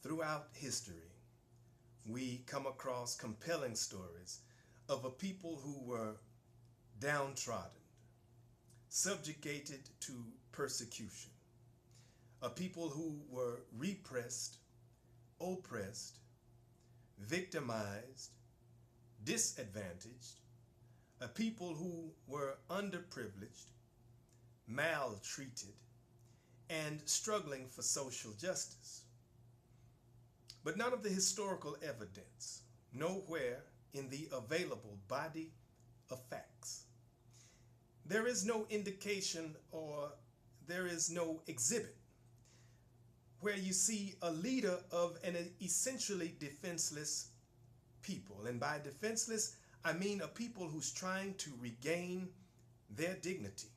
Throughout history, we come across compelling stories of a people who were downtrodden, subjugated to persecution, a people who were repressed, oppressed, victimized, disadvantaged, a people who were underprivileged, maltreated, and struggling for social justice. But none of the historical evidence, nowhere in the available body of facts. There is no indication or there is no exhibit where you see a leader of an essentially defenseless people. And by defenseless, I mean a people who's trying to regain their dignity,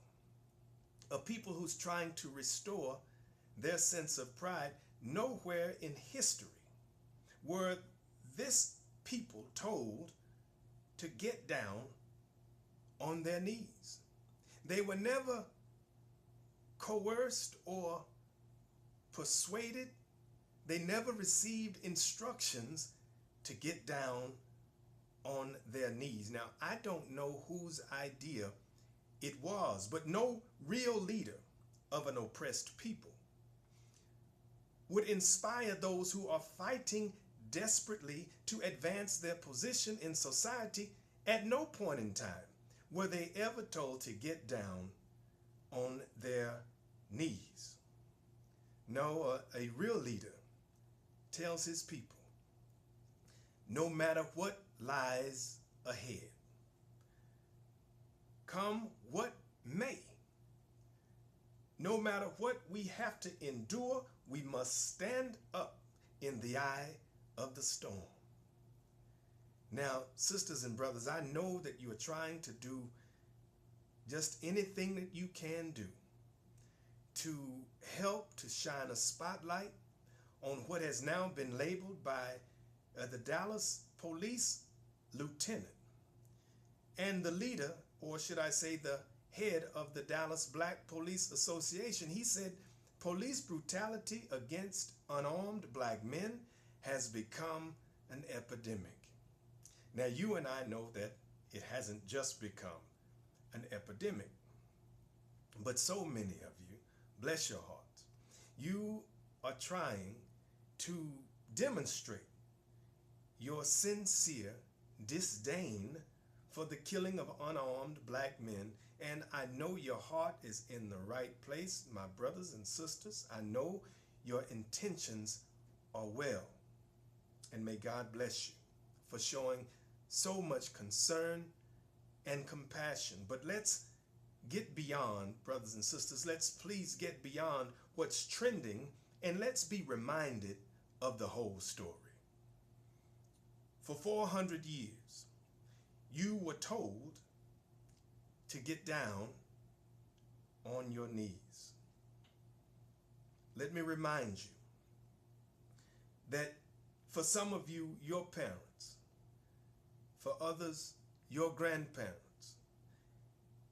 a people who's trying to restore their sense of pride. Nowhere in history were this people told to get down on their knees. They were never coerced or persuaded. They never received instructions to get down on their knees. Now, I don't know whose idea it was, but no real leader of an oppressed people would inspire those who are fighting desperately to advance their position in society. At no point in time were they ever told to get down on their knees. No, a real leader tells his people, no matter what lies ahead, come what may, no matter what we have to endure, we must stand up in the eye of the storm. Now, sisters and brothers, I know that you are trying to do just anything that you can do to help to shine a spotlight on what has now been labeled by the Dallas police lieutenant and the leader, or should I say the head of the Dallas Black Police Association. He said police brutality against unarmed black men has become an epidemic. Now, you and I know that it hasn't just become an epidemic, but so many of you, bless your hearts, you are trying to demonstrate your sincere disdain for the killing of unarmed black men. And I know your heart is in the right place, my brothers and sisters. I know your intentions are well. And may God bless you for showing so much concern and compassion. But let's get beyond, brothers and sisters. Let's please get beyond what's trending and let's be reminded of the whole story. For 400 years, you were told to get down on your knees. Let me remind you that for some of you, your parents, for others, your grandparents,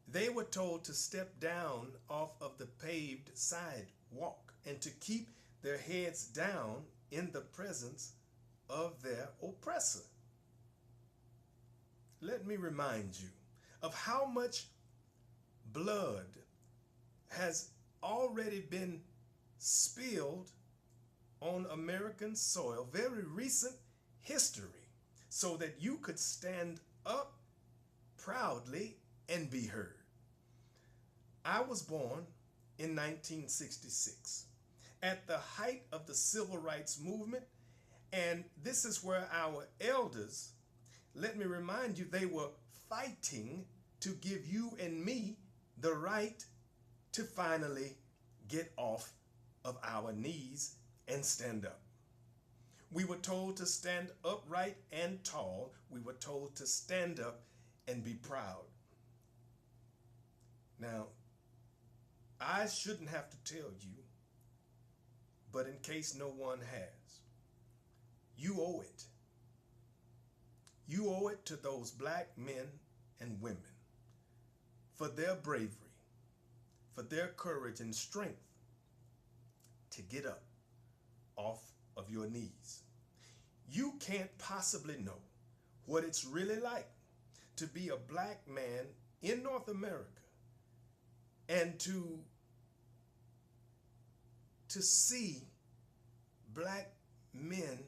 they were told to step down off of the paved sidewalk and to keep their heads down in the presence of their oppressor. Let me remind you of how much blood has already been spilled on American soil, very recent history, so that you could stand up proudly and be heard. I was born in 1966 at the height of the civil rights movement, and this is where our elders, let me remind you, they were fighting to give you and me the right to finally get off of our knees and stand up. We were told to stand upright and tall. We were told to stand up and be proud. Now, I shouldn't have to tell you, but in case no one has, you owe it. You owe it to those black men and women for their bravery, for their courage and strength to get up off of of your knees. You can't possibly know what it's really like to be a black man in North America and to see black men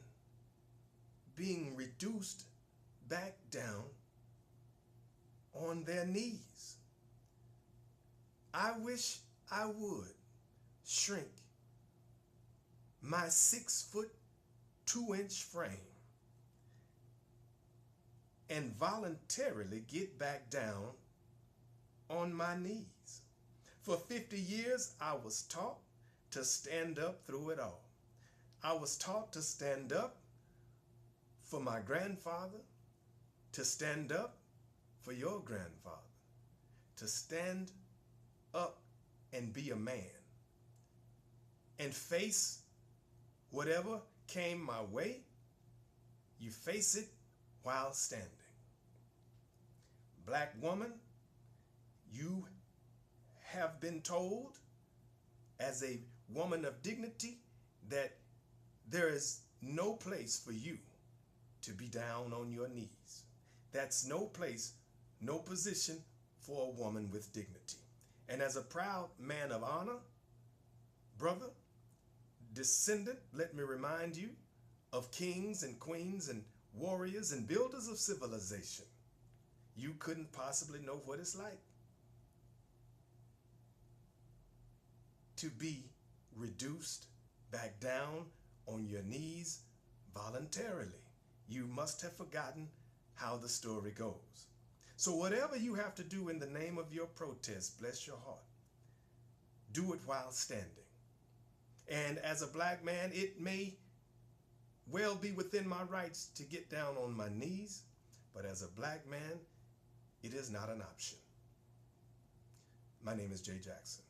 being reduced back down on their knees. I wish I would shrink my 6'2" frame and voluntarily get back down on my knees. For 50 years, I was taught to stand up through it all. I was taught to stand up for my grandfather, to stand up for your grandfather, to stand up and be a man and face whatever came my way. You face it while standing. Black woman, you have been told as a woman of dignity that there is no place for you to be down on your knees. That's no place, no position for a woman with dignity. And as a proud man of honor, brother, descendant, let me remind you of kings and queens and warriors and builders of civilization. You couldn't possibly know what it's like to be reduced back down on your knees voluntarily. You must have forgotten how the story goes. So whatever you have to do in the name of your protest, bless your heart, do it while standing. And as a black man, it may well be within my rights to get down on my knees, but as a black man, it is not an option. My name is Jay Jackson.